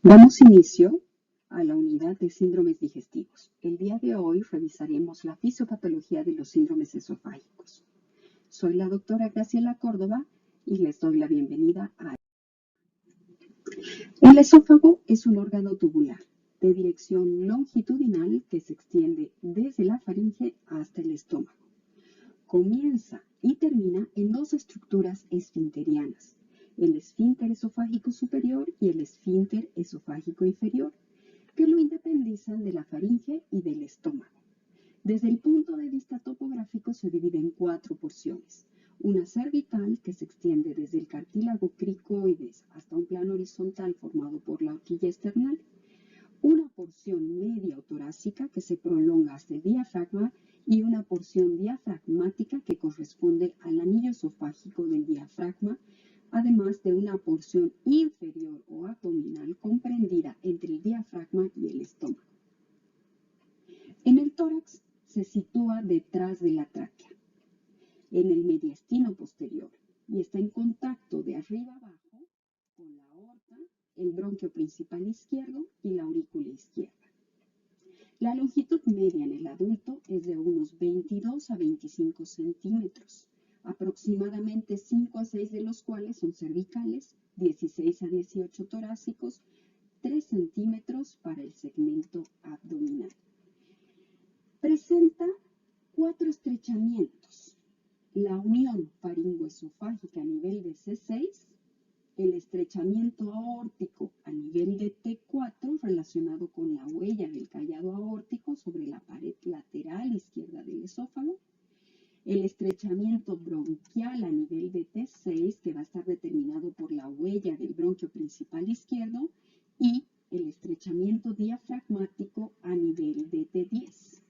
Damos inicio a la unidad de síndromes digestivos. El día de hoy revisaremos la fisiopatología de los síndromes esofágicos. Soy la doctora Graciela Córdoba y les doy la bienvenida a... El esófago es un órgano tubular de dirección longitudinal que se extiende desde la faringe hasta el estómago. Comienza y termina en dos estructuras esfinterianas, el esfínter esofágico superior y el esfínter esofágico inferior, que lo independizan de la faringe y del estómago. Desde el punto de vista topográfico se divide en cuatro porciones. Una cervical que se extiende desde el cartílago cricoides hasta un plano horizontal formado por la horquilla esternal. Una porción media o torácica que se prolonga hasta el diafragma y una porción diafragmática que corresponde al anillo esofágico del diafragma, además de una porción inferior o abdominal comprendida entre el diafragma y el estómago. En el tórax se sitúa detrás de la tráquea, en el mediastino posterior, y está en contacto de arriba abajo con la aorta, el bronquio principal izquierdo y la aurícula izquierda. La longitud media en el adulto es de unos 22 a 25 centímetros, aproximadamente 5 a 6 de los cuales son cervicales, 16 a 18 torácicos, 3 centímetros para el segmento abdominal. Presenta 4 estrechamientos: la unión faringoesofágica a nivel de C6, el estrechamiento aórtico a nivel de T4 relacionado con la huella del callado aórtico sobre la pared lateral izquierda del esófago, el estrechamiento bronquial a nivel de T6 que va a estar determinado por la huella del bronquio principal izquierdo y el estrechamiento diafragmático a nivel de T10.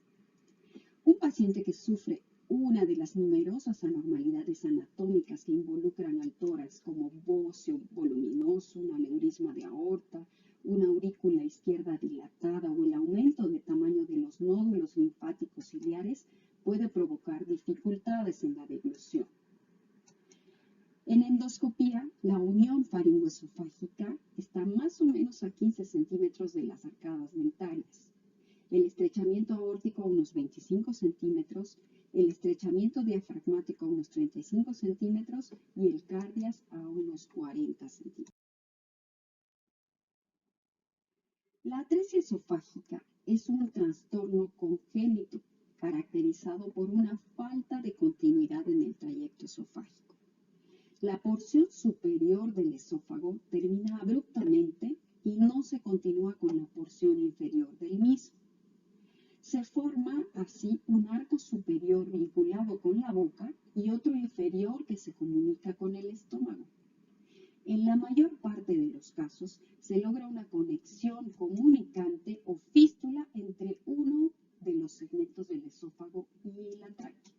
Un paciente que sufre una de las numerosas anormalidades anatómicas que involucran al tórax, como bocio voluminoso, un aneurisma de aorta, una aurícula izquierda dilatada o el aumento de tamaño de los nódulos linfáticos ciliares, puede provocar dificultades en la deglución. En endoscopía, la unión faringoesofágica está más o menos a 15 centímetros de las arcadas dentarias. El estrechamiento aórtico a unos 25 centímetros, el estrechamiento diafragmático a unos 35 centímetros y el cardias a unos 40 centímetros. La atresia esofágica es un trastorno congénito caracterizado por una falta de continuidad en el trayecto esofágico. La porción superior del esófago termina abruptamente y no se continúa con la porción inferior del mismo. Se forma así un arco superior vinculado con la boca y otro inferior que se comunica con el estómago. En la mayor parte de los casos se logra una conexión comunicante o fístula entre uno de los segmentos del esófago y la tráquea.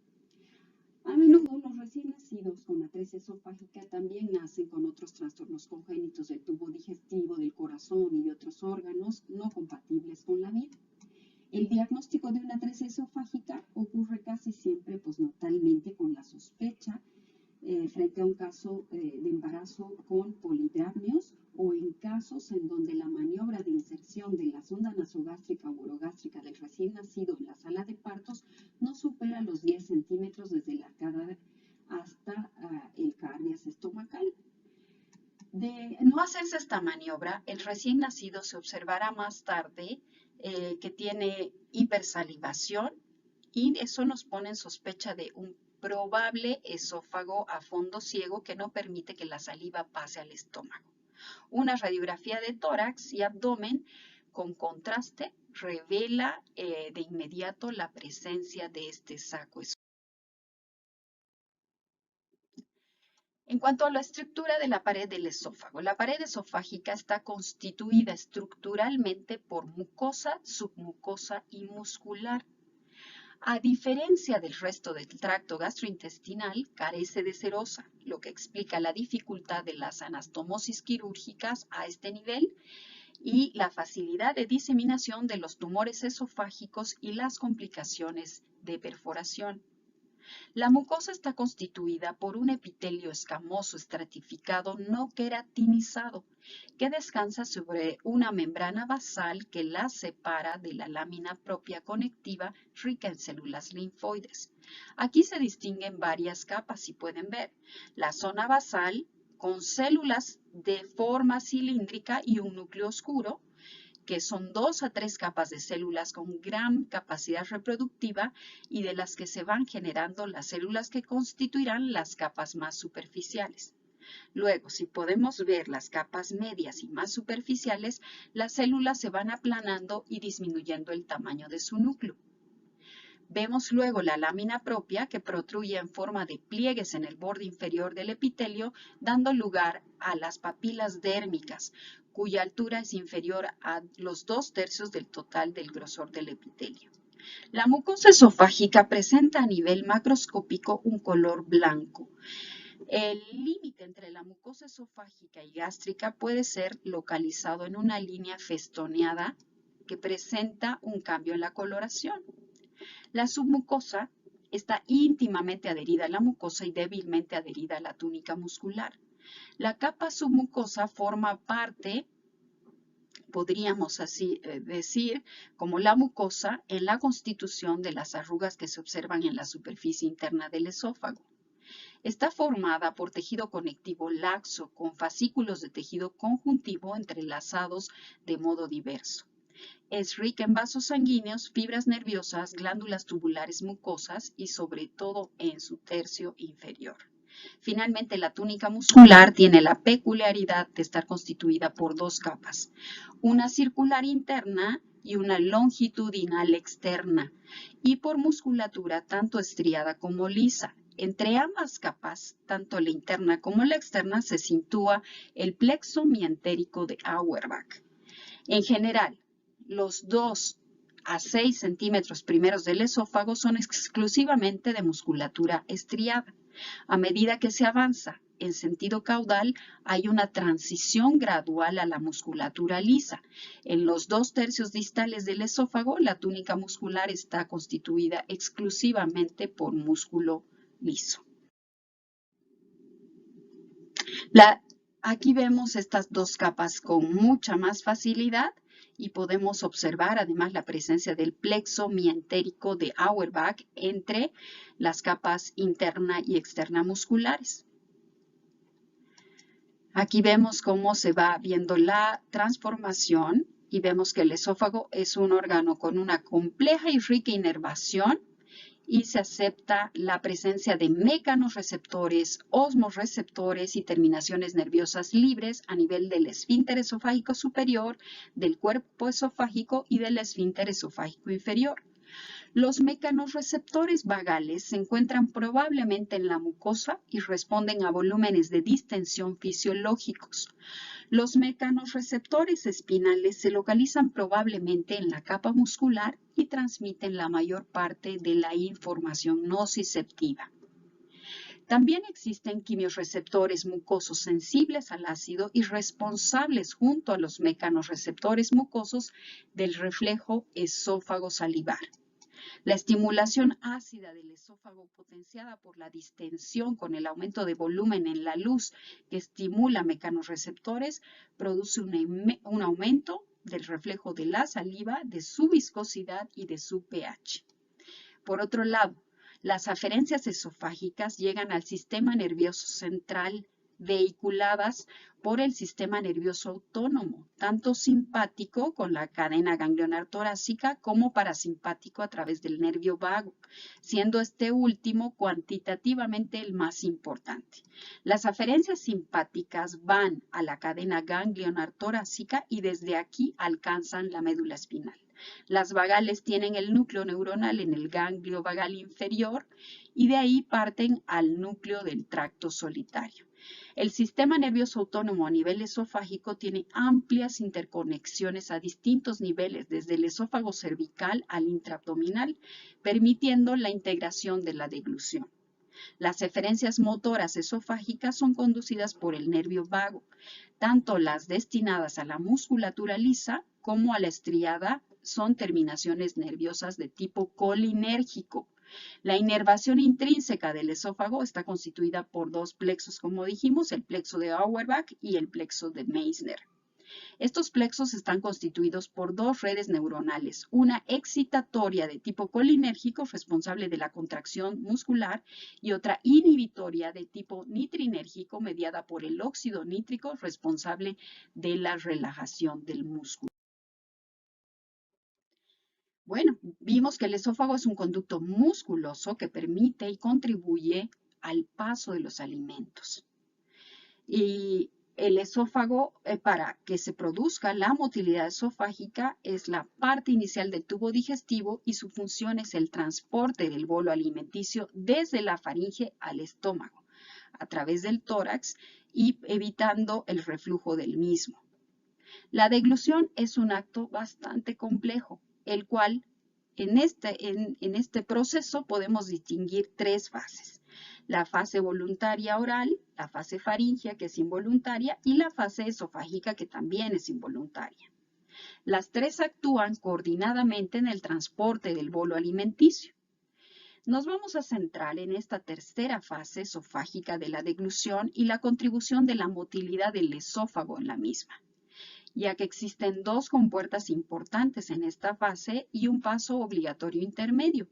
A menudo los recién nacidos con atresia esofágica también nacen con otros trastornos congénitos del tubo digestivo, del corazón y de otros órganos no compatibles con la vida. El diagnóstico de una atresia esofágica ocurre casi siempre postnatalmente con la sospecha frente a un caso de embarazo con polidramnios o en casos en donde la maniobra de inserción de la sonda nasogástrica o orogástrica del recién nacido en la sala de partos no supera los 10 centímetros desde la arcada hasta el cardias estomacal. De no hacerse esta maniobra, el recién nacido se observará más tarde que tiene hipersalivación y eso nos pone en sospecha de un probable esófago a fondo ciego que no permite que la saliva pase al estómago. Una radiografía de tórax y abdomen con contraste revela de inmediato la presencia de este saco esofágico. En cuanto a la estructura de la pared del esófago, la pared esofágica está constituida estructuralmente por mucosa, submucosa y muscular. A diferencia del resto del tracto gastrointestinal, carece de serosa, lo que explica la dificultad de las anastomosis quirúrgicas a este nivel y la facilidad de diseminación de los tumores esofágicos y las complicaciones de perforación. La mucosa está constituida por un epitelio escamoso estratificado no queratinizado que descansa sobre una membrana basal que la separa de la lámina propia conectiva rica en células linfoides. Aquí se distinguen varias capas, si pueden ver. La zona basal con células de forma cilíndrica y un núcleo oscuro, que son 2 a 3 capas de células con gran capacidad reproductiva y de las que se van generando las células que constituirán las capas más superficiales. Luego, si podemos ver las capas medias y más superficiales, las células se van aplanando y disminuyendo el tamaño de su núcleo. Vemos luego la lámina propia que protruye en forma de pliegues en el borde inferior del epitelio, dando lugar a las papilas dérmicas, cuya altura es inferior a los 2/3 del total del grosor del epitelio. La mucosa esofágica presenta a nivel macroscópico un color blanco. El límite entre la mucosa esofágica y gástrica puede ser localizado en una línea festoneada que presenta un cambio en la coloración. La submucosa está íntimamente adherida a la mucosa y débilmente adherida a la túnica muscular. La capa submucosa forma parte, podríamos así decir, como la mucosa en la constitución de las arrugas que se observan en la superficie interna del esófago. Está formada por tejido conectivo laxo con fascículos de tejido conjuntivo entrelazados de modo diverso. Es rica en vasos sanguíneos, fibras nerviosas, glándulas tubulares mucosas y sobre todo en su tercio inferior. Finalmente, la túnica muscular tiene la peculiaridad de estar constituida por 2 capas, una circular interna y una longitudinal externa, y por musculatura tanto estriada como lisa. Entre ambas capas, tanto la interna como la externa, se sitúa el plexo mientérico de Auerbach. En general, los 2 a 6 centímetros primeros del esófago son exclusivamente de musculatura estriada. A medida que se avanza en sentido caudal, hay una transición gradual a la musculatura lisa. En los 2/3 distales del esófago, la túnica muscular está constituida exclusivamente por músculo liso. Aquí vemos estas 2 capas con mucha más facilidad y podemos observar además la presencia del plexo mientérico de Auerbach entre las capas interna y externa musculares. Aquí vemos cómo se va viendo la transformación y vemos que el esófago es un órgano con una compleja y rica inervación y se acepta la presencia de mecanorreceptores, osmoreceptores y terminaciones nerviosas libres a nivel del esfínter esofágico superior, del cuerpo esofágico y del esfínter esofágico inferior. Los mecanorreceptores vagales se encuentran probablemente en la mucosa y responden a volúmenes de distensión fisiológicos. Los mecanorreceptores espinales se localizan probablemente en la capa muscular y transmiten la mayor parte de la información nociceptiva. También existen quimiorreceptores mucosos sensibles al ácido y responsables junto a los mecanorreceptores mucosos del reflejo esófago salivar. La estimulación ácida del esófago potenciada por la distensión con el aumento de volumen en la luz que estimula mecanorreceptores produce un aumento del reflejo de la saliva, de su viscosidad y de su pH. Por otro lado, las aferencias esofágicas llegan al sistema nervioso central vehiculadas por el sistema nervioso autónomo, tanto simpático con la cadena ganglionar torácica como parasimpático a través del nervio vago, siendo este último cuantitativamente el más importante. Las aferencias simpáticas van a la cadena ganglionar torácica y desde aquí alcanzan la médula espinal. Las vagales tienen el núcleo neuronal en el ganglio vagal inferior y de ahí parten al núcleo del tracto solitario. El sistema nervioso autónomo a nivel esofágico tiene amplias interconexiones a distintos niveles, desde el esófago cervical al intraabdominal, permitiendo la integración de la deglución. Las eferencias motoras esofágicas son conducidas por el nervio vago, tanto las destinadas a la musculatura lisa como a la estriada son terminaciones nerviosas de tipo colinérgico. La inervación intrínseca del esófago está constituida por dos plexos, como dijimos, el plexo de Auerbach y el plexo de Meissner. Estos plexos están constituidos por dos redes neuronales, una excitatoria de tipo colinérgico responsable de la contracción muscular y otra inhibitoria de tipo nitrinérgico mediada por el óxido nítrico responsable de la relajación del músculo. Bueno, vimos que el esófago es un conducto musculoso que permite y contribuye al paso de los alimentos. Y el esófago, para que se produzca la motilidad esofágica, es la parte inicial del tubo digestivo y su función es el transporte del bolo alimenticio desde la faringe al estómago, a través del tórax y evitando el reflujo del mismo. La deglución es un acto bastante complejo, el cual en este proceso podemos distinguir tres fases. La fase voluntaria oral, la fase faríngea, que es involuntaria, y la fase esofágica, que también es involuntaria. Las tres actúan coordinadamente en el transporte del bolo alimenticio. Nos vamos a centrar en esta tercera fase esofágica de la deglución y la contribución de la motilidad del esófago en la misma, ya que existen dos compuertas importantes en esta fase y un paso obligatorio intermedio,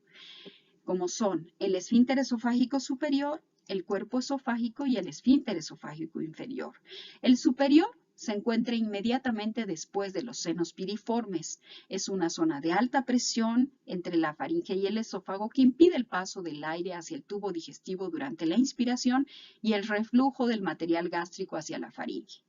como son el esfínter esofágico superior, el cuerpo esofágico y el esfínter esofágico inferior. El superior se encuentra inmediatamente después de los senos piriformes. Es una zona de alta presión entre la faringe y el esófago que impide el paso del aire hacia el tubo digestivo durante la inspiración y el reflujo del material gástrico hacia la faringe.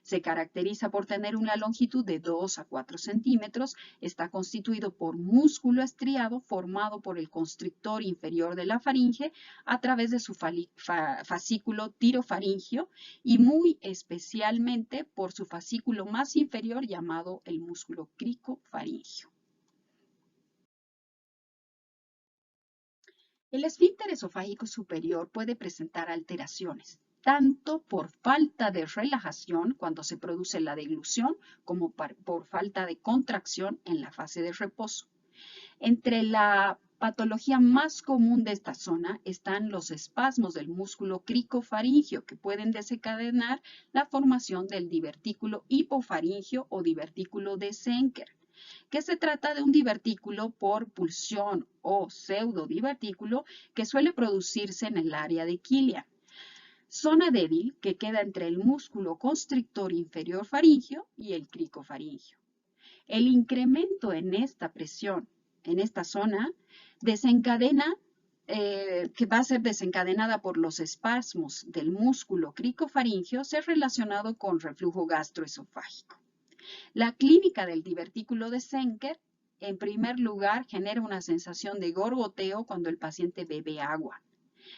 Se caracteriza por tener una longitud de 2 a 4 centímetros, está constituido por músculo estriado formado por el constrictor inferior de la faringe a través de su fascículo tirofaringio y muy especialmente por su fascículo más inferior llamado el músculo cricofaringio. El esfínter esofágico superior puede presentar alteraciones, tanto por falta de relajación cuando se produce la deglución, como por falta de contracción en la fase de reposo. Entre la patología más común de esta zona están los espasmos del músculo cricofaringio, que pueden desencadenar la formación del divertículo hipofaringio o divertículo de Zenker, que se trata de un divertículo por pulsión o pseudodivertículo que suele producirse en el área de Killian. Zona débil que queda entre el músculo constrictor inferior faríngeo y el cricofaringio. El incremento en esta presión, en esta zona, que va a ser desencadenada por los espasmos del músculo cricofaringio, es relacionado con reflujo gastroesofágico. La clínica del divertículo de Zenker, en primer lugar, genera una sensación de gorgoteo cuando el paciente bebe agua.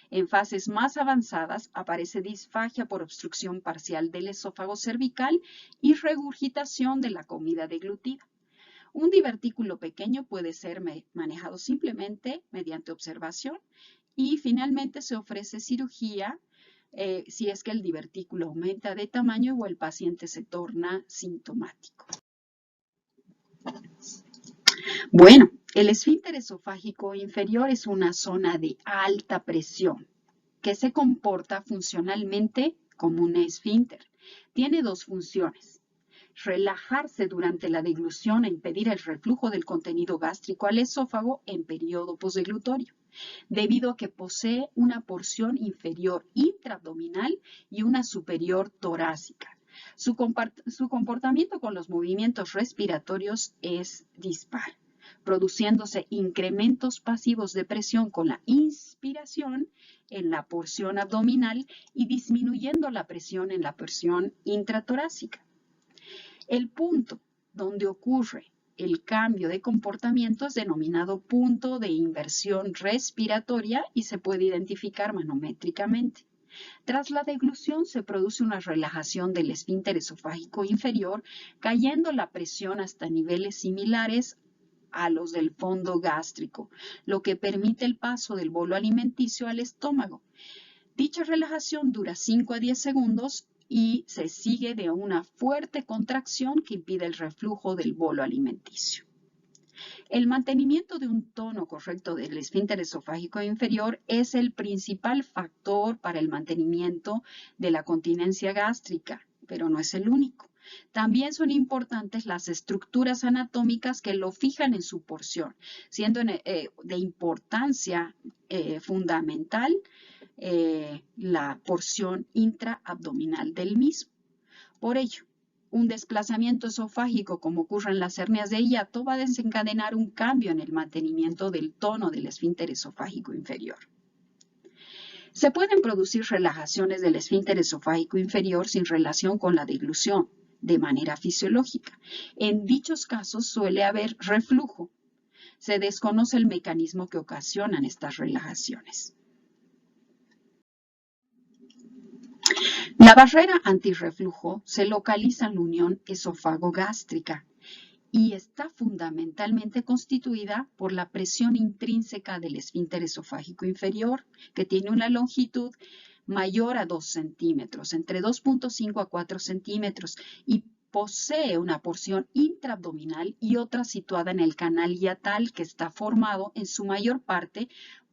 En fases más avanzadas aparece disfagia por obstrucción parcial del esófago cervical y regurgitación de la comida deglutida. Un divertículo pequeño puede ser manejado simplemente mediante observación y finalmente se ofrece cirugía si es que el divertículo aumenta de tamaño o el paciente se torna sintomático. Bueno, el esfínter esofágico inferior es una zona de alta presión que se comporta funcionalmente como un esfínter. Tiene dos funciones: relajarse durante la deglución e impedir el reflujo del contenido gástrico al esófago en periodo posdeglutorio, debido a que posee una porción inferior intraabdominal y una superior torácica. Su comportamiento con los movimientos respiratorios es dispar, produciéndose incrementos pasivos de presión con la inspiración en la porción abdominal y disminuyendo la presión en la porción intratorácica. El punto donde ocurre el cambio de comportamiento es denominado punto de inversión respiratoria y se puede identificar manométricamente. Tras la deglución se produce una relajación del esfínter esofágico inferior, cayendo la presión hasta niveles similares a los del fondo gástrico, lo que permite el paso del bolo alimenticio al estómago. Dicha relajación dura 5 a 10 segundos y se sigue de una fuerte contracción que impide el reflujo del bolo alimenticio. El mantenimiento de un tono correcto del esfínter esofágico inferior es el principal factor para el mantenimiento de la continencia gástrica, pero no es el único. También son importantes las estructuras anatómicas que lo fijan en su porción, siendo de importancia fundamental la porción intraabdominal del mismo. Por ello, un desplazamiento esofágico, como ocurre en las hernias de hiato, va a desencadenar un cambio en el mantenimiento del tono del esfínter esofágico inferior. Se pueden producir relajaciones del esfínter esofágico inferior sin relación con la deglución, de manera fisiológica. En dichos casos suele haber reflujo. Se desconoce el mecanismo que ocasionan estas relajaciones. La barrera antirreflujo se localiza en la unión esófago-gástrica y está fundamentalmente constituida por la presión intrínseca del esfínter esofágico inferior, que tiene una longitud mayor a 2 centímetros, entre 2.5 a 4 centímetros, y posee una porción intraabdominal y otra situada en el canal hiatal, que está formado en su mayor parte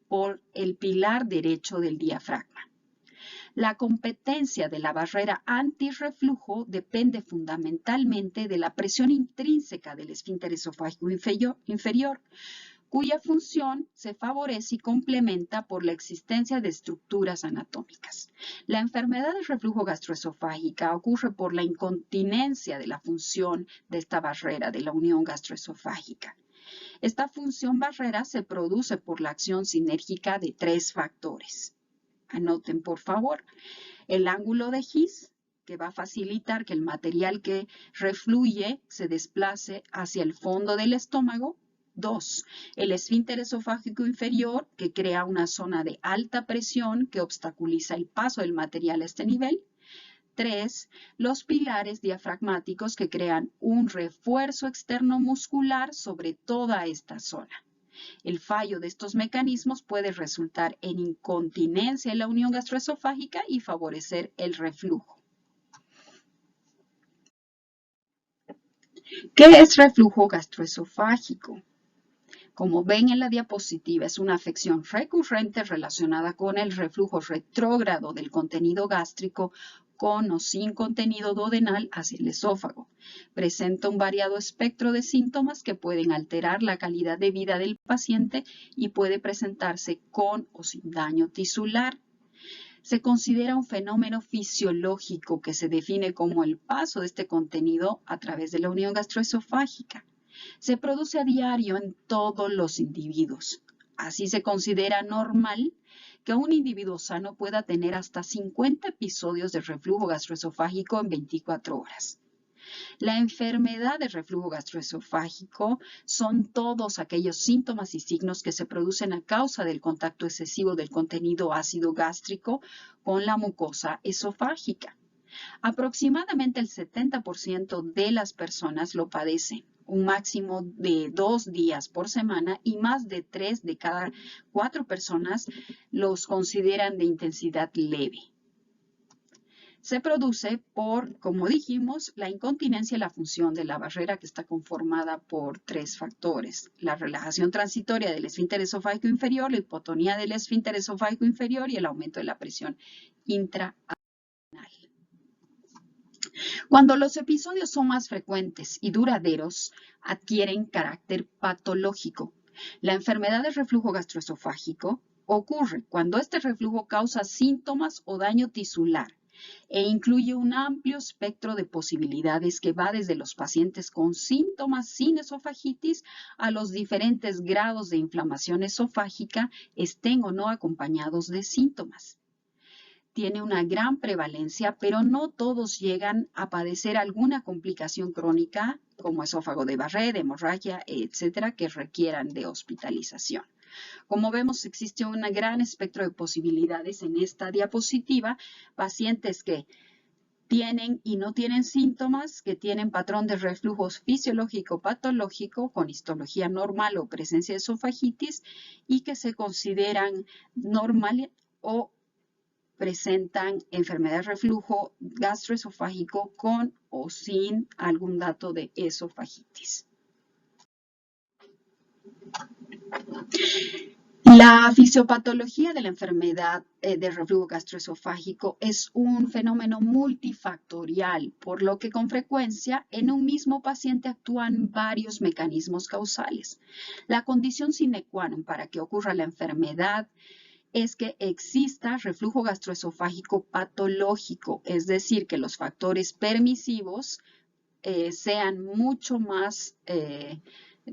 por el pilar derecho del diafragma. La competencia de la barrera antirreflujo depende fundamentalmente de la presión intrínseca del esfínter esofágico inferior, cuya función se favorece y complementa por la existencia de estructuras anatómicas. La enfermedad de reflujo gastroesofágica ocurre por la incontinencia de la función de esta barrera de la unión gastroesofágica. Esta función barrera se produce por la acción sinérgica de 3 factores. Anoten, por favor, el ángulo de His, que va a facilitar que el material que refluye se desplace hacia el fondo del estómago. 2. El esfínter esofágico inferior, que crea una zona de alta presión que obstaculiza el paso del material a este nivel. 3. Los pilares diafragmáticos, que crean un refuerzo externo muscular sobre toda esta zona. El fallo de estos mecanismos puede resultar en incontinencia en la unión gastroesofágica y favorecer el reflujo. ¿Qué es reflujo gastroesofágico? Como ven en la diapositiva, es una afección recurrente relacionada con el reflujo retrógrado del contenido gástrico con o sin contenido duodenal hacia el esófago. Presenta un variado espectro de síntomas que pueden alterar la calidad de vida del paciente y puede presentarse con o sin daño tisular. Se considera un fenómeno fisiológico que se define como el paso de este contenido a través de la unión gastroesofágica. Se produce a diario en todos los individuos. Así se considera normal que un individuo sano pueda tener hasta 50 episodios de reflujo gastroesofágico en 24 horas. La enfermedad de reflujo gastroesofágico son todos aquellos síntomas y signos que se producen a causa del contacto excesivo del contenido ácido gástrico con la mucosa esofágica. Aproximadamente el 70% de las personas lo padecen, un máximo de 2 días por semana, y más de 3 de cada 4 personas los consideran de intensidad leve. Se produce por, como dijimos, la incontinencia y la función de la barrera, que está conformada por 3 factores: la relajación transitoria del esfínter esofágico inferior, la hipotonía del esfínter esofágico inferior y el aumento de la presión intraabdominal. Cuando los episodios son más frecuentes y duraderos, adquieren carácter patológico. La enfermedad de reflujo gastroesofágico ocurre cuando este reflujo causa síntomas o daño tisular e incluye un amplio espectro de posibilidades que va desde los pacientes con síntomas sin esofagitis a los diferentes grados de inflamación esofágica, estén o no acompañados de síntomas. Tiene una gran prevalencia, pero no todos llegan a padecer alguna complicación crónica como esófago de Barrett, hemorragia, etcétera, que requieran de hospitalización. Como vemos, existe un gran espectro de posibilidades en esta diapositiva. Pacientes que tienen y no tienen síntomas, que tienen patrón de reflujo fisiológico patológico con histología normal o presencia de esofagitis y que se consideran normal o presentan enfermedad de reflujo gastroesofágico con o sin algún dato de esofagitis. La fisiopatología de la enfermedad de reflujo gastroesofágico es un fenómeno multifactorial, por lo que con frecuencia en un mismo paciente actúan varios mecanismos causales. La condición sine qua non para que ocurra la enfermedad es que exista reflujo gastroesofágico patológico, es decir, que los factores permisivos sean mucho más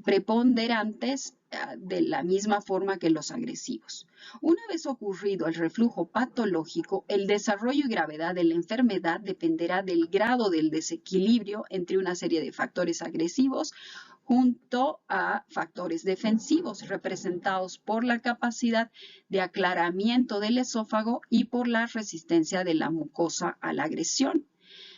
preponderantes de la misma forma que los agresivos. Una vez ocurrido el reflujo patológico, el desarrollo y gravedad de la enfermedad dependerá del grado del desequilibrio entre una serie de factores agresivos junto a factores defensivos representados por la capacidad de aclaramiento del esófago y por la resistencia de la mucosa a la agresión,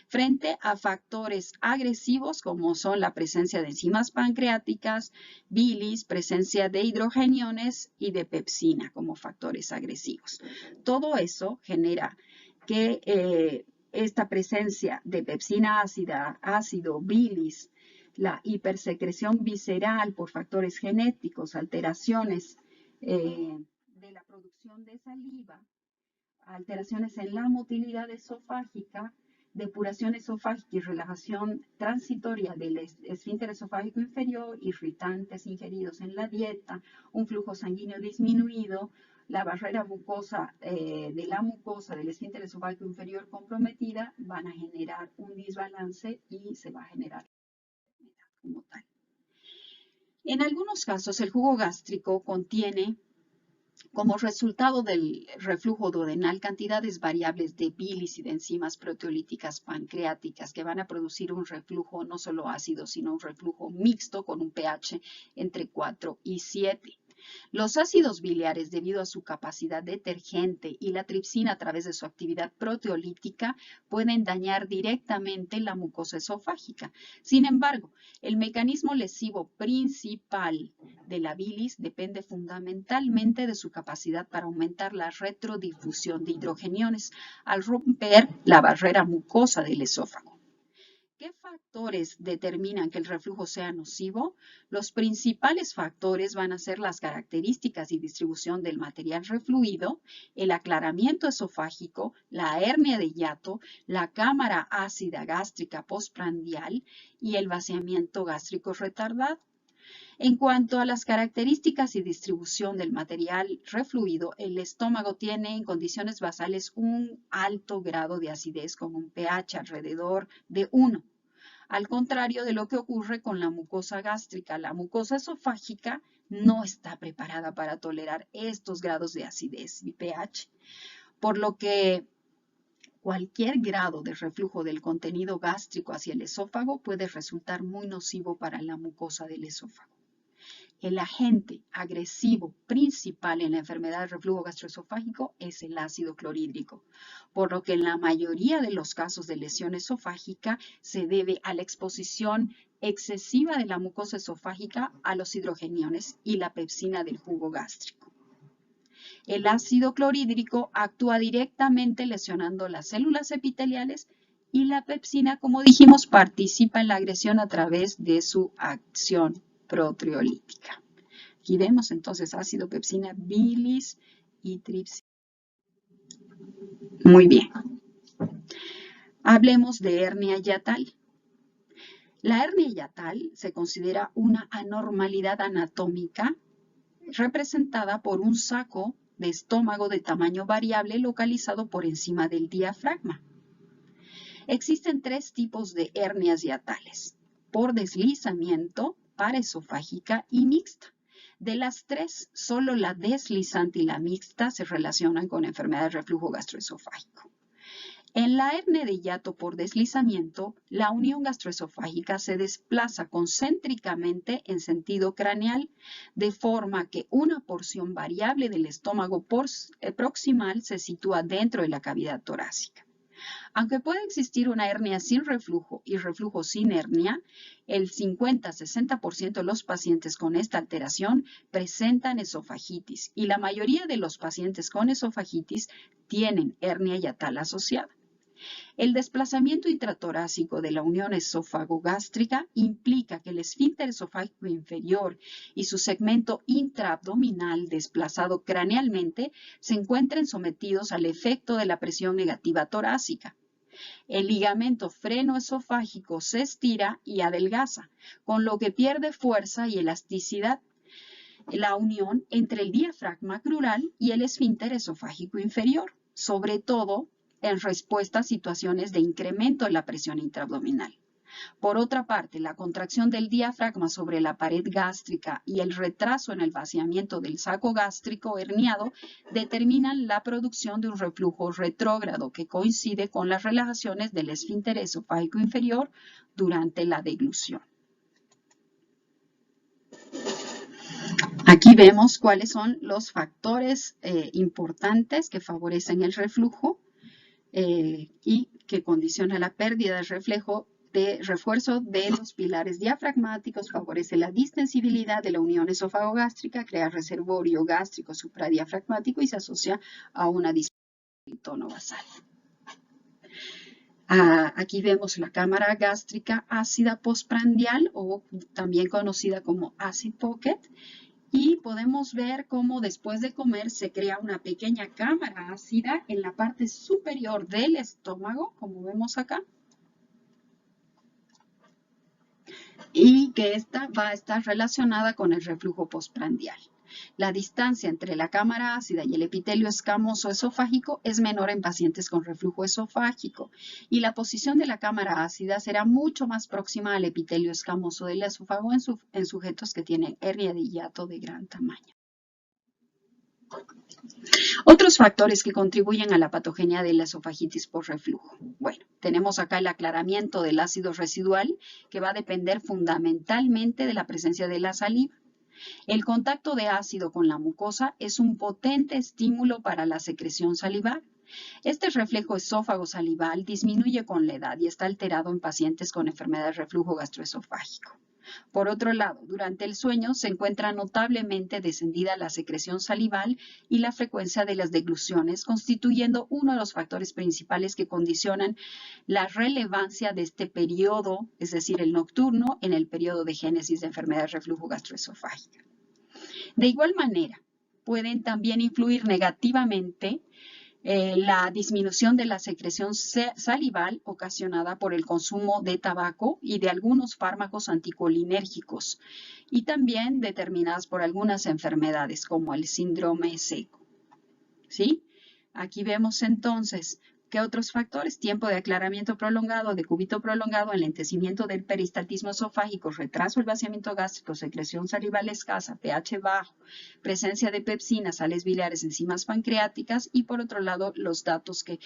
frente a factores agresivos como son la presencia de enzimas pancreáticas, bilis, presencia de hidrogeniones y de pepsina como factores agresivos. Todo eso genera que esta presencia de pepsina ácida, ácido, bilis, la hipersecreción visceral por factores genéticos, alteraciones de la producción de saliva, alteraciones en la motilidad esofágica, depuración esofágica y relajación transitoria del esfínter esofágico inferior, irritantes ingeridos en la dieta, un flujo sanguíneo disminuido, la barrera mucosa de la mucosa del esfínter esofágico inferior comprometida, van a generar un desbalance y se va a generar como tal. En algunos casos, el jugo gástrico contiene como resultado del reflujo duodenal, cantidades variables de bilis y de enzimas proteolíticas pancreáticas que van a producir un reflujo no solo ácido, sino un reflujo mixto con un pH entre 4 y 7. Los ácidos biliares, debido a su capacidad detergente y la tripsina a través de su actividad proteolítica, pueden dañar directamente la mucosa esofágica. Sin embargo, el mecanismo lesivo principal de la bilis depende fundamentalmente de su capacidad para aumentar la retrodifusión de hidrogeniones al romper la barrera mucosa del esófago. ¿Qué factores determinan que el reflujo sea nocivo? Los principales factores van a ser las características y distribución del material refluido, el aclaramiento esofágico, la hernia de hiato, la cámara ácida gástrica postprandial y el vaciamiento gástrico retardado. En cuanto a las características y distribución del material refluido, el estómago tiene en condiciones basales un alto grado de acidez con un pH alrededor de 1. Al contrario de lo que ocurre con la mucosa gástrica, la mucosa esofágica no está preparada para tolerar estos grados de acidez y pH, por lo que cualquier grado de reflujo del contenido gástrico hacia el esófago puede resultar muy nocivo para la mucosa del esófago. El agente agresivo principal en la enfermedad de reflujo gastroesofágico es el ácido clorhídrico, por lo que en la mayoría de los casos de lesión esofágica se debe a la exposición excesiva de la mucosa esofágica a los hidrogeniones y la pepsina del jugo gástrico. El ácido clorhídrico actúa directamente lesionando las células epiteliales y la pepsina, como dijimos, participa en la agresión a través de su acción proteolítica. Aquí vemos entonces ácido, pepsina, bilis y tripsina. Muy bien. Hablemos de hernia yatal. La hernia yatal se considera una anormalidad anatómica representada por un saco de estómago de tamaño variable localizado por encima del diafragma. Existen tres tipos de hernias yatales: por deslizamiento, paraesofágica y mixta. De las tres, solo la deslizante y la mixta se relacionan con enfermedad de reflujo gastroesofágico. En la hernia de hiato por deslizamiento, la unión gastroesofágica se desplaza concéntricamente en sentido craneal, de forma que una porción variable del estómago proximal se sitúa dentro de la cavidad torácica. Aunque puede existir una hernia sin reflujo y reflujo sin hernia, el 50-60% de los pacientes con esta alteración presentan esofagitis y la mayoría de los pacientes con esofagitis tienen hernia yatal asociada. El desplazamiento intratorácico de la unión esófago-gástrica implica que el esfínter esofágico inferior y su segmento intraabdominal desplazado cranealmente se encuentren sometidos al efecto de la presión negativa torácica. El ligamento frenoesofágico se estira y adelgaza, con lo que pierde fuerza y elasticidad la unión entre el diafragma crural y el esfínter esofágico inferior, sobre todo en respuesta a situaciones de incremento de la presión intraabdominal. Por otra parte, la contracción del diafragma sobre la pared gástrica y el retraso en el vaciamiento del saco gástrico herniado determinan la producción de un reflujo retrógrado que coincide con las relajaciones del esfínter esofágico inferior durante la deglución. Aquí vemos cuáles son los factores importantes que favorecen el reflujo y que condiciona la pérdida de refuerzo de los pilares diafragmáticos, favorece la distensibilidad de la unión esófago-gástrica, crea reservorio gástrico supradiafragmático y se asocia a una disminución del tono basal. Aquí vemos la cámara gástrica ácida postprandial o también conocida como acid pocket. Y podemos ver cómo después de comer se crea una pequeña cámara ácida en la parte superior del estómago, como vemos acá. Y que esta va a estar relacionada con el reflujo postprandial. La distancia entre la cámara ácida y el epitelio escamoso esofágico es menor en pacientes con reflujo esofágico y la posición de la cámara ácida será mucho más próxima al epitelio escamoso del esófago en sujetos que tienen hernia de hiato de gran tamaño. Otros factores que contribuyen a la patogenia de la esofagitis por reflujo. Bueno, tenemos acá el aclaramiento del ácido residual que va a depender fundamentalmente de la presencia de la saliva. El contacto de ácido con la mucosa es un potente estímulo para la secreción salival. Este reflejo esófago-salival disminuye con la edad y está alterado en pacientes con enfermedad de reflujo gastroesofágico. Por otro lado, durante el sueño se encuentra notablemente descendida la secreción salival y la frecuencia de las degluciones, constituyendo uno de los factores principales que condicionan la relevancia de este periodo, es decir, el nocturno, en el periodo de génesis de enfermedad de reflujo gastroesofágica. De igual manera, pueden también influir negativamente la disminución de la secreción salival ocasionada por el consumo de tabaco y de algunos fármacos anticolinérgicos y también determinadas por algunas enfermedades como el síndrome seco. ¿Sí? Aquí vemos entonces ¿qué otros factores? Tiempo de aclaramiento prolongado, decúbito prolongado, enlentecimiento del peristaltismo esofágico, retraso del vaciamiento gástrico, secreción salival escasa, pH bajo, presencia de pepsinas, sales biliares, enzimas pancreáticas y por otro lado los datos que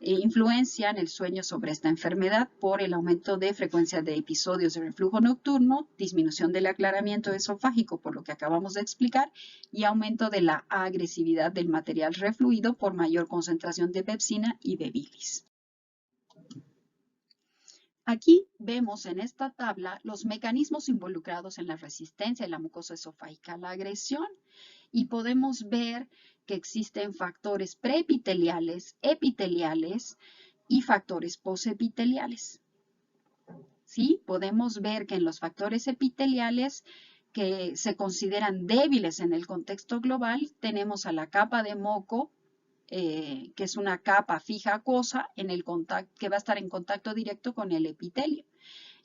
influencian el sueño sobre esta enfermedad por el aumento de frecuencia de episodios de reflujo nocturno, disminución del aclaramiento esofágico por lo que acabamos de explicar y aumento de la agresividad del material refluido por mayor concentración de pepsina y de bilis. Aquí vemos en esta tabla los mecanismos involucrados en la resistencia de la mucosa esofágica a la agresión y podemos ver que existen factores preepiteliales, epiteliales y factores posepiteliales. ¿Sí? Podemos ver que en los factores epiteliales que se consideran débiles en el contexto global, tenemos a la capa de moco, que es una capa fija acuosa que va a estar en contacto directo con el epitelio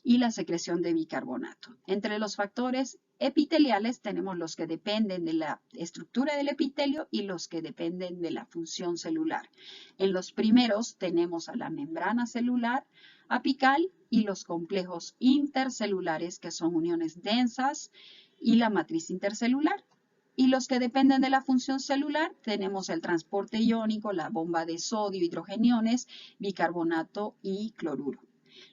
y la secreción de bicarbonato. Entre los factores epiteliales tenemos los que dependen de la estructura del epitelio y los que dependen de la función celular. En los primeros tenemos a la membrana celular apical y los complejos intercelulares que son uniones densas y la matriz intercelular. Y los que dependen de la función celular, tenemos el transporte iónico, la bomba de sodio, hidrogeniones, bicarbonato y cloruro.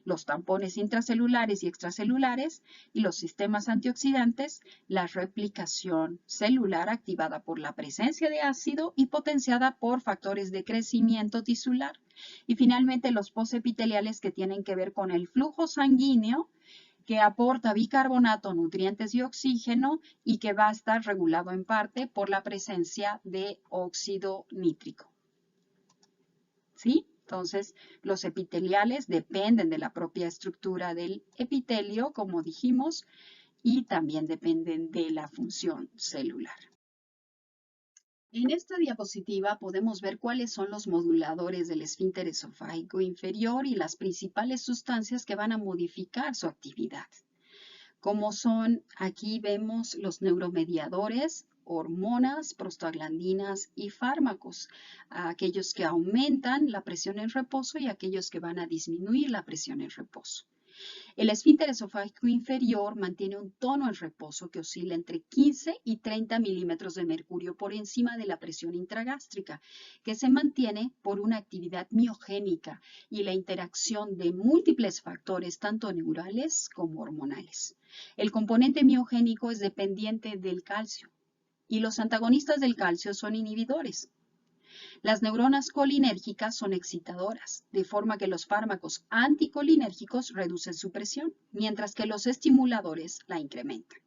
Los tampones intracelulares y extracelulares y los sistemas antioxidantes, la replicación celular activada por la presencia de ácido y potenciada por factores de crecimiento tisular. Y finalmente los posepiteliales que tienen que ver con el flujo sanguíneo, que aporta bicarbonato, nutrientes y oxígeno y que va a estar regulado en parte por la presencia de óxido nítrico. ¿Sí? Entonces, los epiteliales dependen de la propia estructura del epitelio, como dijimos, y también dependen de la función celular. En esta diapositiva podemos ver cuáles son los moduladores del esfínter esofágico inferior y las principales sustancias que van a modificar su actividad. Como son, aquí vemos los neuromediadores, hormonas, prostaglandinas y fármacos, aquellos que aumentan la presión en reposo y aquellos que van a disminuir la presión en reposo. El esfínter esofágico inferior mantiene un tono en reposo que oscila entre 15 y 30 milímetros de mercurio por encima de la presión intragástrica, que se mantiene por una actividad miogénica y la interacción de múltiples factores, tanto neurales como hormonales. El componente miogénico es dependiente del calcio y los antagonistas del calcio son inhibidores. Las neuronas colinérgicas son excitadoras, de forma que los fármacos anticolinérgicos reducen su presión, mientras que los estimuladores la incrementan.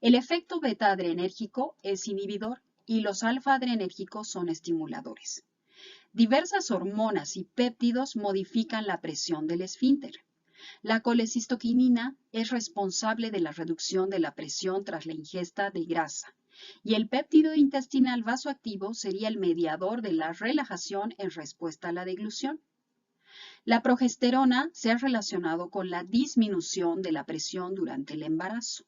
El efecto beta-adrenérgico es inhibidor y los alfa-adrenérgicos son estimuladores. Diversas hormonas y péptidos modifican la presión del esfínter. La colecistoquinina es responsable de la reducción de la presión tras la ingesta de grasa. Y el péptido intestinal vasoactivo sería el mediador de la relajación en respuesta a la deglución. La progesterona se ha relacionado con la disminución de la presión durante el embarazo.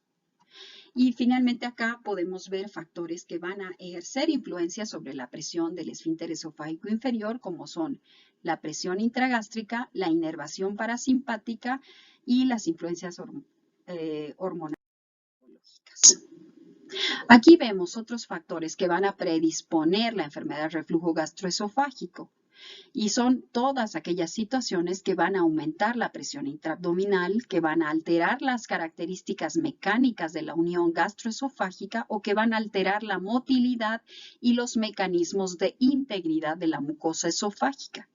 Y finalmente acá podemos ver factores que van a ejercer influencia sobre la presión del esfínter esofágico inferior, como son la presión intragástrica, la inervación parasimpática y las influencias hormonales. Aquí vemos otros factores que van a predisponer la enfermedad del reflujo gastroesofágico y son todas aquellas situaciones que van a aumentar la presión intraabdominal, que van a alterar las características mecánicas de la unión gastroesofágica o que van a alterar la motilidad y los mecanismos de integridad de la mucosa esofágica.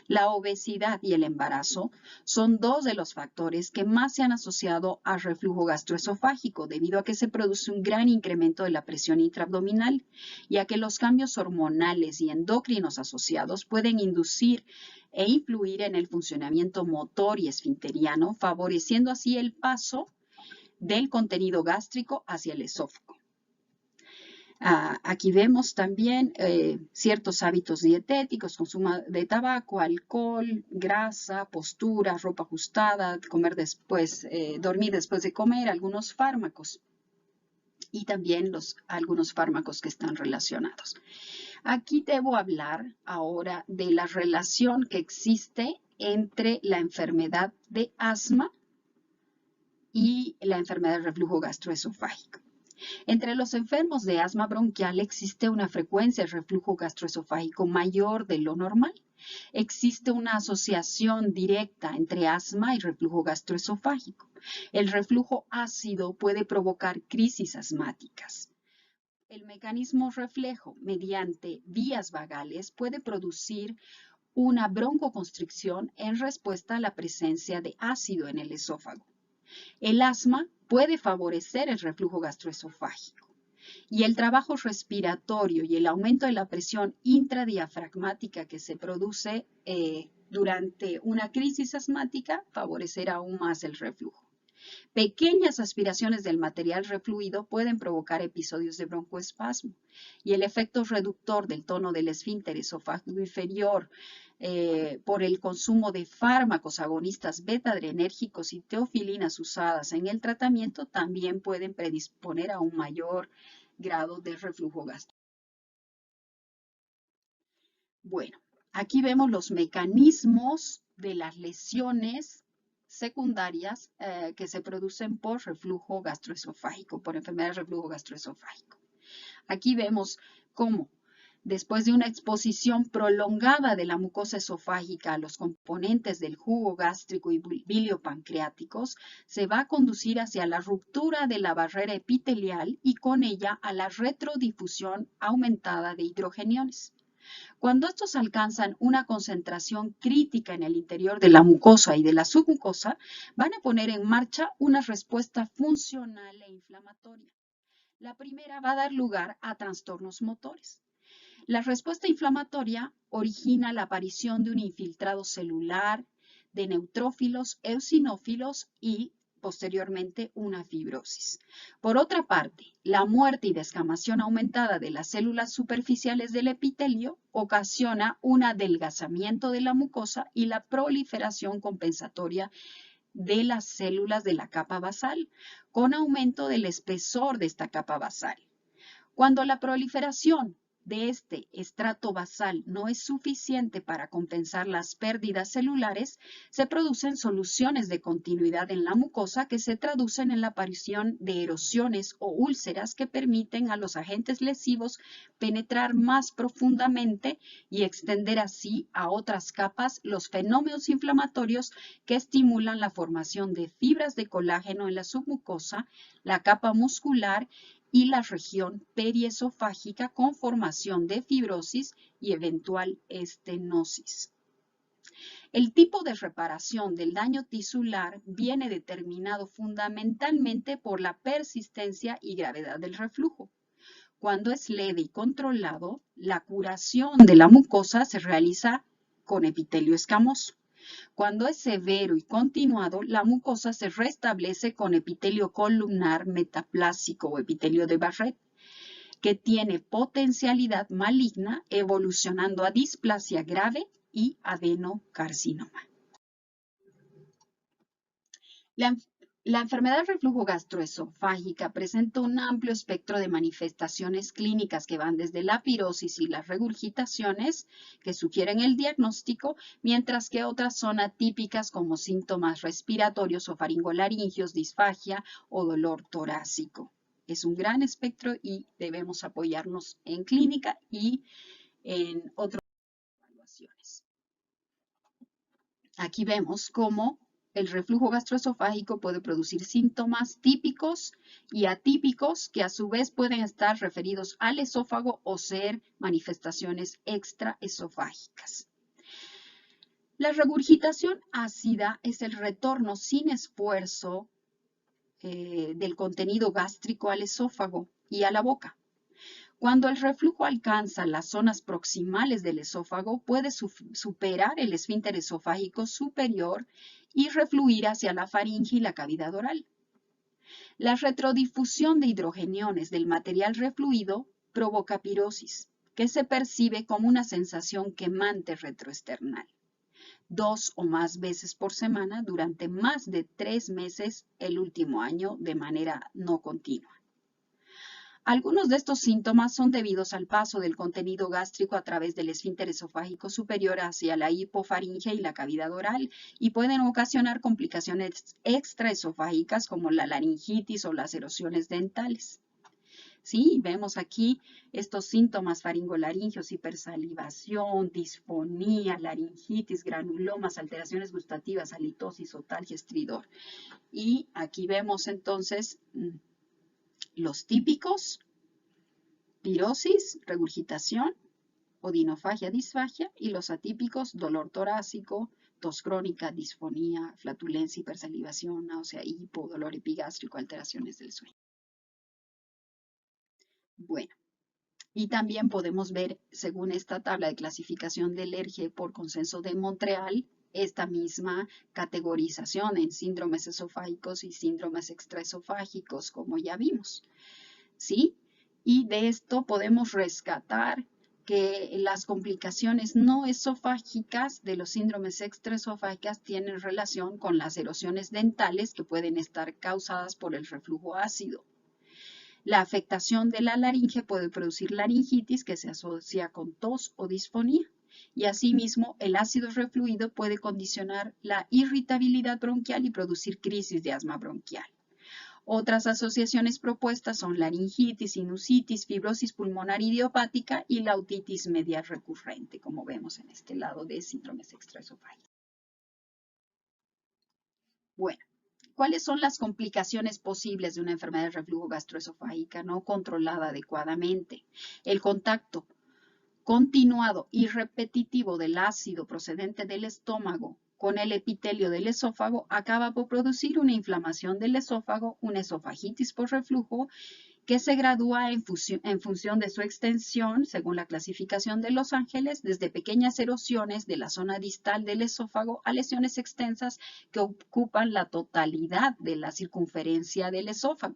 La obesidad y el embarazo son dos de los factores que más se han asociado al reflujo gastroesofágico debido a que se produce un gran incremento de la presión intraabdominal y a que los cambios hormonales y endocrinos asociados pueden inducir e influir en el funcionamiento motor y esfinteriano, favoreciendo así el paso del contenido gástrico hacia el esófago. Aquí vemos también ciertos hábitos dietéticos, consumo de tabaco, alcohol, grasa, postura, ropa ajustada, comer después, dormir después de comer, algunos fármacos y también algunos fármacos que están relacionados. Aquí debo hablar ahora de la relación que existe entre la enfermedad de asma y la enfermedad de reflujo gastroesofágico. Entre los enfermos de asma bronquial existe una frecuencia de reflujo gastroesofágico mayor de lo normal. Existe una asociación directa entre asma y reflujo gastroesofágico. El reflujo ácido puede provocar crisis asmáticas. El mecanismo reflejo mediante vías vagales puede producir una broncoconstricción en respuesta a la presencia de ácido en el esófago. El asma puede favorecer el reflujo gastroesofágico y el trabajo respiratorio y el aumento de la presión intradiafragmática que se produce durante una crisis asmática favorecerá aún más el reflujo. Pequeñas aspiraciones del material refluido pueden provocar episodios de broncoespasmo y el efecto reductor del tono del esfínter esofágico inferior por el consumo de fármacos agonistas beta-adrenérgicos y teofilinas usadas en el tratamiento también pueden predisponer a un mayor grado de reflujo gástrico. Bueno, aquí vemos los mecanismos de las lesiones secundarias que se producen por reflujo gastroesofágico, por enfermedad de reflujo gastroesofágico. Aquí vemos cómo después de una exposición prolongada de la mucosa esofágica a los componentes del jugo gástrico y biliopancreáticos, se va a conducir hacia la ruptura de la barrera epitelial y con ella a la retrodifusión aumentada de hidrogeniones. Cuando estos alcanzan una concentración crítica en el interior de la mucosa y de la submucosa, van a poner en marcha una respuesta funcional e inflamatoria. La primera va a dar lugar a trastornos motores. La respuesta inflamatoria origina la aparición de un infiltrado celular, de neutrófilos, eosinófilos y posteriormente una fibrosis. Por otra parte, la muerte y descamación aumentada de las células superficiales del epitelio ocasiona un adelgazamiento de la mucosa y la proliferación compensatoria de las células de la capa basal, con aumento del espesor de esta capa basal. Cuando la proliferación de este estrato basal no es suficiente para compensar las pérdidas celulares, se producen soluciones de continuidad en la mucosa que se traducen en la aparición de erosiones o úlceras que permiten a los agentes lesivos penetrar más profundamente y extender así a otras capas los fenómenos inflamatorios que estimulan la formación de fibras de colágeno en la submucosa, la capa muscular y la región periesofágica con formación de fibrosis y eventual estenosis. El tipo de reparación del daño tisular viene determinado fundamentalmente por la persistencia y gravedad del reflujo. Cuando es leve y controlado, la curación de la mucosa se realiza con epitelio escamoso. Cuando es severo y continuado, la mucosa se restablece con epitelio columnar metaplásico o epitelio de Barrett, que tiene potencialidad maligna, evolucionando a displasia grave y adenocarcinoma. La enfermedad de reflujo gastroesofágica presenta un amplio espectro de manifestaciones clínicas que van desde la pirosis y las regurgitaciones que sugieren el diagnóstico, mientras que otras son atípicas como síntomas respiratorios o faringolaringios, disfagia o dolor torácico. Es un gran espectro y debemos apoyarnos en clínica y en otras evaluaciones. Aquí vemos cómo el reflujo gastroesofágico puede producir síntomas típicos y atípicos que a su vez pueden estar referidos al esófago o ser manifestaciones extraesofágicas. La regurgitación ácida es el retorno sin esfuerzo del contenido gástrico al esófago y a la boca. Cuando el reflujo alcanza las zonas proximales del esófago, puede superar el esfínter esofágico superior y refluir hacia la faringe y la cavidad oral. La retrodifusión de hidrogeniones del material refluido provoca pirosis, que se percibe como una sensación quemante retroesternal, 2 o más veces por semana durante más de 3 meses el último año de manera no continua. Algunos de estos síntomas son debidos al paso del contenido gástrico a través del esfínter esofágico superior hacia la hipofaringe y la cavidad oral y pueden ocasionar complicaciones extraesofágicas como la laringitis o las erosiones dentales. Sí, vemos aquí estos síntomas faringolaringios, hipersalivación, disfonía, laringitis, granulomas, alteraciones gustativas, halitosis, otalgia, estridor. Y aquí vemos entonces los típicos: pirosis, regurgitación, odinofagia, disfagia, y los atípicos: dolor torácico, tos crónica, disfonía, flatulencia, hipersalivación, náusea, hipo, dolor epigástrico, alteraciones del sueño. Bueno, y también podemos ver, según esta tabla de clasificación del ERGE por consenso de Montreal, esta misma categorización en síndromes esofágicos y síndromes extraesofágicos, como ya vimos, ¿sí? Y de esto podemos rescatar que las complicaciones no esofágicas de los síndromes extraesofágicas tienen relación con las erosiones dentales que pueden estar causadas por el reflujo ácido. La afectación de la laringe puede producir laringitis que se asocia con tos o disfonía. Y asimismo, el ácido refluido puede condicionar la irritabilidad bronquial y producir crisis de asma bronquial. Otras asociaciones propuestas son laringitis, sinusitis, fibrosis pulmonar idiopática y la otitis media recurrente, como vemos en este lado de síndromes extraesofágicos. Bueno, ¿cuáles son las complicaciones posibles de una enfermedad de reflujo gastroesofágica no controlada adecuadamente? El contacto continuado y repetitivo del ácido procedente del estómago con el epitelio del esófago acaba por producir una inflamación del esófago, una esofagitis por reflujo, que se gradúa en función de su extensión, según la clasificación de Los Ángeles, desde pequeñas erosiones de la zona distal del esófago a lesiones extensas que ocupan la totalidad de la circunferencia del esófago.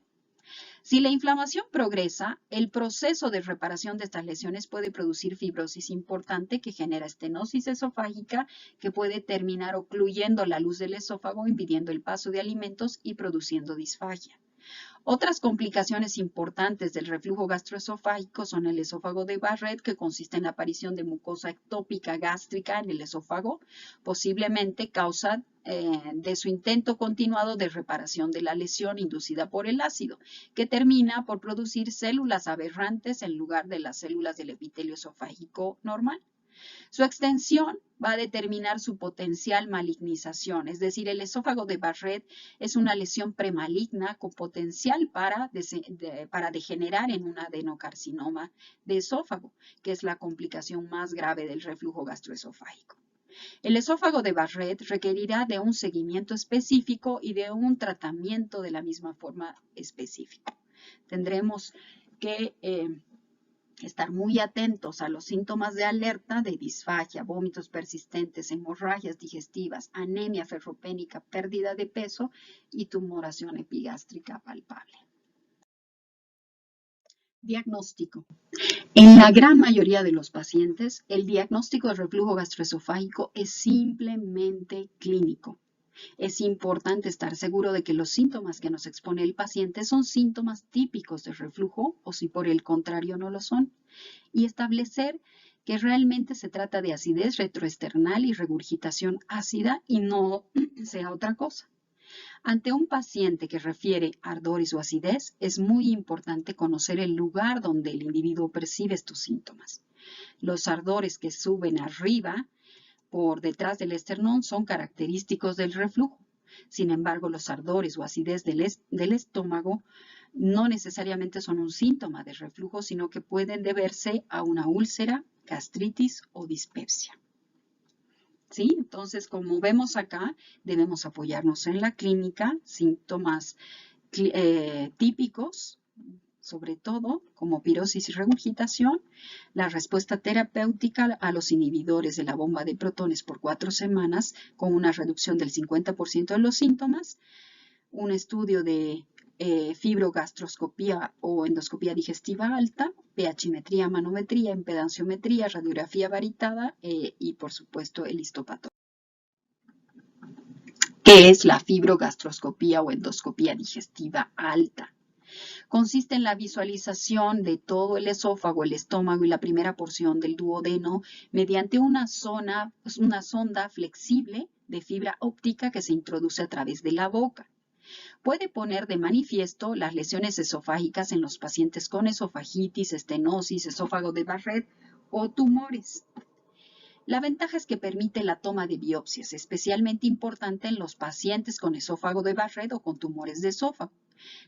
Si la inflamación progresa, el proceso de reparación de estas lesiones puede producir fibrosis importante que genera estenosis esofágica que puede terminar ocluyendo la luz del esófago, impidiendo el paso de alimentos y produciendo disfagia. Otras complicaciones importantes del reflujo gastroesofágico son el esófago de Barrett, que consiste en la aparición de mucosa ectópica gástrica en el esófago, posiblemente causa de su intento continuado de reparación de la lesión inducida por el ácido, que termina por producir células aberrantes en lugar de las células del epitelio esofágico normal. Su extensión va a determinar su potencial malignización, es decir, el esófago de Barrett es una lesión premaligna con potencial para degenerar en un adenocarcinoma de esófago, que es la complicación más grave del reflujo gastroesofágico. El esófago de Barrett requerirá de un seguimiento específico y de un tratamiento de la misma forma específico. Tendremos que estar muy atentos a los síntomas de alerta de disfagia, vómitos persistentes, hemorragias digestivas, anemia ferropénica, pérdida de peso y tumoración epigástrica palpable. Diagnóstico. En la gran mayoría de los pacientes, el diagnóstico de reflujo gastroesofágico es simplemente clínico. Es importante estar seguro de que los síntomas que nos expone el paciente son síntomas típicos de reflujo o si por el contrario no lo son, y establecer que realmente se trata de acidez retroesternal y regurgitación ácida y no sea otra cosa. Ante un paciente que refiere ardores o acidez, es muy importante conocer el lugar donde el individuo percibe estos síntomas. Los ardores que suben arriba por detrás del esternón son característicos del reflujo. Sin embargo, los ardores o acidez del estómago no necesariamente son un síntoma de reflujo, sino que pueden deberse a una úlcera, gastritis o dispepsia. ¿Sí? Entonces, como vemos acá, debemos apoyarnos en la clínica, síntomas típicos, sobre todo como pirosis y regurgitación, la respuesta terapéutica a los inhibidores de la bomba de protones por 4 semanas con una reducción del 50% de los síntomas, un estudio de fibrogastroscopía o endoscopía digestiva alta, pHimetría, manometría, impedanciometría, radiografía varitada y por supuesto el histopatología. ¿Qué es la fibrogastroscopía o endoscopía digestiva alta? Consiste en la visualización de todo el esófago, el estómago y la primera porción del duodeno mediante una sonda flexible de fibra óptica que se introduce a través de la boca. Puede poner de manifiesto las lesiones esofágicas en los pacientes con esofagitis, estenosis, esófago de Barrett o tumores. La ventaja es que permite la toma de biopsias, especialmente importante en los pacientes con esófago de Barrett o con tumores de esófago.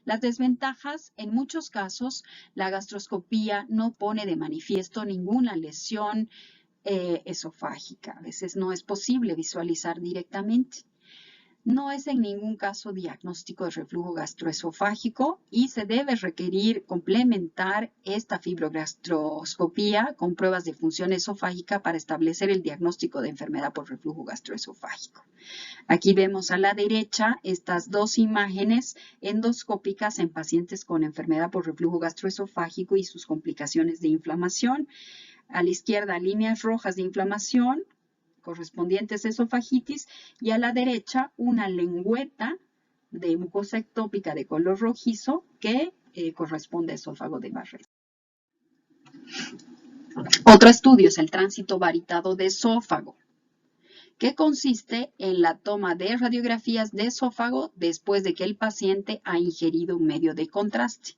Las desventajas, en muchos casos, la gastroscopía no pone de manifiesto ninguna lesión esofágica. A veces no es posible visualizar directamente. No es en ningún caso diagnóstico de reflujo gastroesofágico y se debe requerir complementar esta fibrogastroscopía con pruebas de función esofágica para establecer el diagnóstico de enfermedad por reflujo gastroesofágico. Aquí vemos a la derecha estas dos imágenes endoscópicas en pacientes con enfermedad por reflujo gastroesofágico y sus complicaciones de inflamación. A la izquierda, líneas rojas de inflamación correspondientes a esofagitis y a la derecha una lengüeta de mucosa ectópica de color rojizo que corresponde a esófago de Barrett. Otro estudio es el tránsito varitado de esófago, que consiste en la toma de radiografías de esófago después de que el paciente ha ingerido un medio de contraste.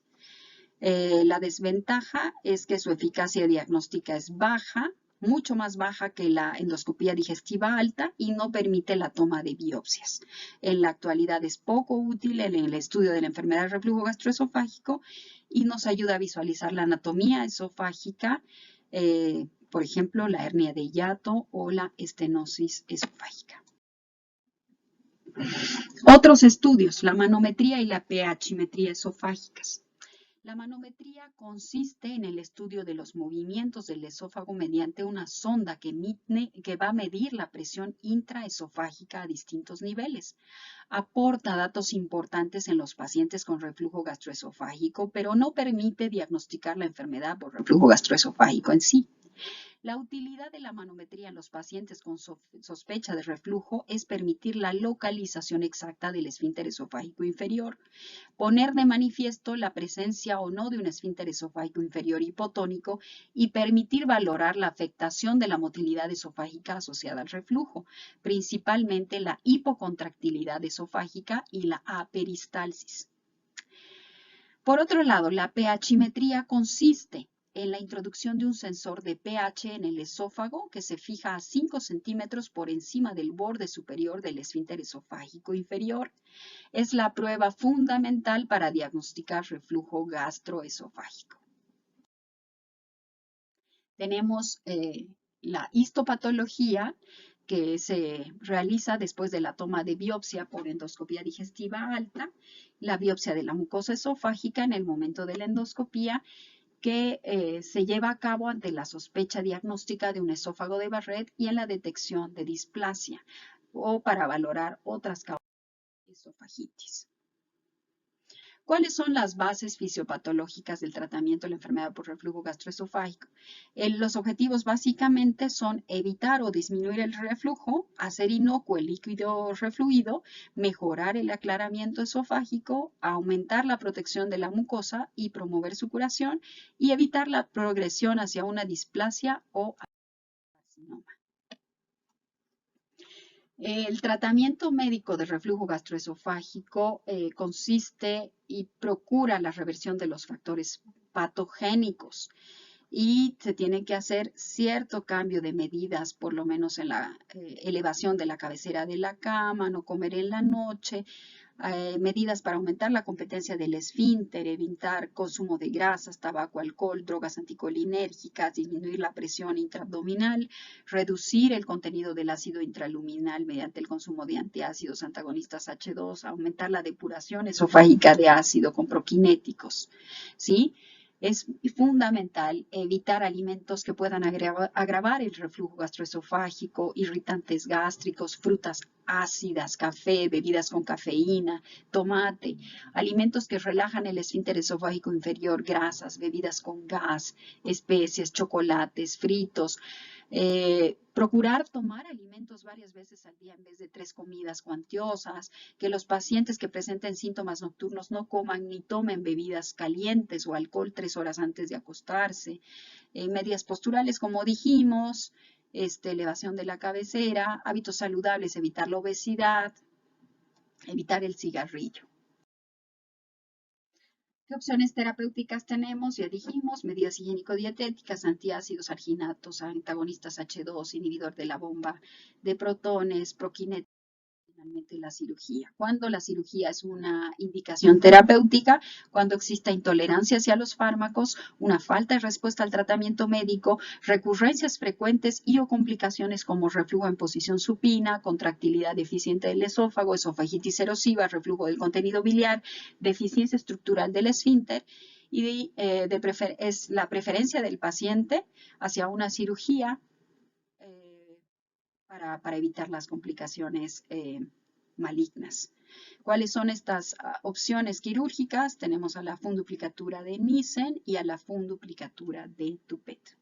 La desventaja es que su eficacia diagnóstica es baja, mucho más baja que la endoscopía digestiva alta y no permite la toma de biopsias. En la actualidad es poco útil en el estudio de la enfermedad de reflujo gastroesofágico y nos ayuda a visualizar la anatomía esofágica, por ejemplo, la hernia de hiato o la estenosis esofágica. Otros estudios, la manometría y la pHimetría esofágicas. La manometría consiste en el estudio de los movimientos del esófago mediante una sonda que va a medir la presión intraesofágica a distintos niveles. Aporta datos importantes en los pacientes con reflujo gastroesofágico, pero no permite diagnosticar la enfermedad por reflujo gastroesofágico en sí. La utilidad de la manometría en los pacientes con sospecha de reflujo es permitir la localización exacta del esfínter esofágico inferior, poner de manifiesto la presencia o no de un esfínter esofágico inferior hipotónico y permitir valorar la afectación de la motilidad esofágica asociada al reflujo, principalmente la hipocontractilidad esofágica y la aperistalsis. Por otro lado, la pHimetría consiste en la introducción de un sensor de pH en el esófago que se fija a 5 centímetros por encima del borde superior del esfínter esofágico inferior. Es la prueba fundamental para diagnosticar reflujo gastroesofágico. Tenemos la histopatología que se realiza después de la toma de biopsia por endoscopía digestiva alta, la biopsia de la mucosa esofágica en el momento de la endoscopía, que se lleva a cabo ante la sospecha diagnóstica de un esófago de Barrett y en la detección de displasia o para valorar otras causas de esofagitis. ¿Cuáles son las bases fisiopatológicas del tratamiento de la enfermedad por reflujo gastroesofágico? Los objetivos básicamente son evitar o disminuir el reflujo, hacer inocuo el líquido refluido, mejorar el aclaramiento esofágico, aumentar la protección de la mucosa y promover su curación y evitar la progresión hacia una displasia o carcinoma. El tratamiento médico de reflujo gastroesofágico consiste y procura la reversión de los factores patogénicos y se tiene que hacer cierto cambio de medidas, por lo menos en la elevación de la cabecera de la cama, no comer en la noche, medidas para aumentar la competencia del esfínter, evitar consumo de grasas, tabaco, alcohol, drogas anticolinérgicas, disminuir la presión intraabdominal, reducir el contenido del ácido intraluminal mediante el consumo de antiácidos antagonistas H2, aumentar la depuración esofágica de ácido con prokinéticos, ¿sí? Es fundamental evitar alimentos que puedan agravar el reflujo gastroesofágico, irritantes gástricos, frutas ácidas, café, bebidas con cafeína, tomate, alimentos que relajan el esfínter esofágico inferior, grasas, bebidas con gas, especies, chocolates, fritos. Procurar tomar alimentos varias veces al día en vez de 3 comidas cuantiosas, que los pacientes que presenten síntomas nocturnos no coman ni tomen bebidas calientes o alcohol 3 horas antes de acostarse, medidas posturales como dijimos, elevación de la cabecera, hábitos saludables, evitar la obesidad, evitar el cigarrillo. ¿Qué opciones terapéuticas tenemos? Ya dijimos, medidas higiénico-dietéticas, antiácidos, arginatos, antagonistas H2, inhibidor de la bomba de protones, prokinéticos. Finalmente la cirugía. Cuando la cirugía es una indicación terapéutica, cuando exista intolerancia hacia los fármacos, una falta de respuesta al tratamiento médico, recurrencias frecuentes y o complicaciones como reflujo en posición supina, contractilidad deficiente del esófago, esofagitis erosiva, reflujo del contenido biliar, deficiencia estructural del esfínter y es la preferencia del paciente hacia una cirugía para evitar las complicaciones malignas. ¿Cuáles son estas opciones quirúrgicas? Tenemos a la funduplicatura de Nissen y a la funduplicatura de Toupet.